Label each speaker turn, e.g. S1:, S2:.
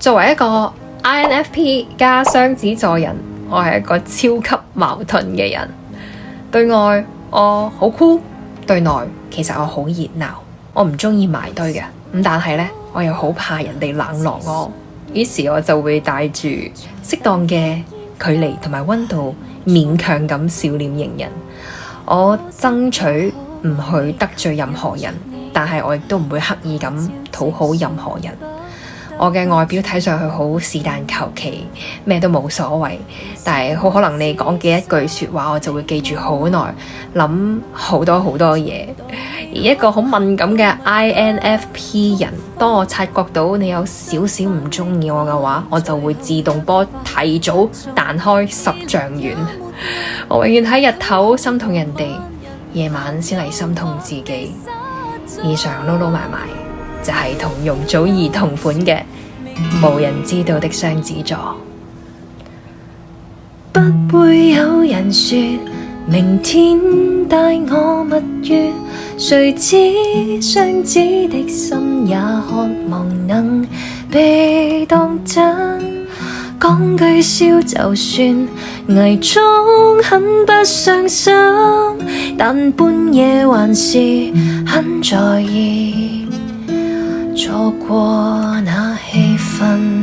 S1: 作為一個 INFP 加雙子座人，我係一個超級矛盾嘅人。對外我好酷，對內其實我好熱鬧。我唔中意埋堆嘅，咁但係呢，我又好怕人哋冷落我，於是我就會帶住適當嘅距離同埋溫度，勉強咁笑臉迎人。我爭取唔去得罪任何人，但係我亦都唔會刻意咁討好任何人。我嘅外表睇上去好是但求其，咩都冇所謂，但係好可能你講嘅一句說話，我就會記住好耐，諗好多好多嘢。而一個好敏感嘅 INFP 人，當我察覺到你有少少唔中意我嘅話，我就會自動波提早彈開10丈遠。我永遠喺日頭心痛人哋，夜晚先嚟心痛自己。以上撈撈埋埋就係同容祖兒同款嘅無人知道的雙子座。不會有人說明天帶我蜜月，誰知雙子的心也渴望能被當真。講句笑就算，偽裝很不傷心，但半夜還是很在意，錯過那氣氛。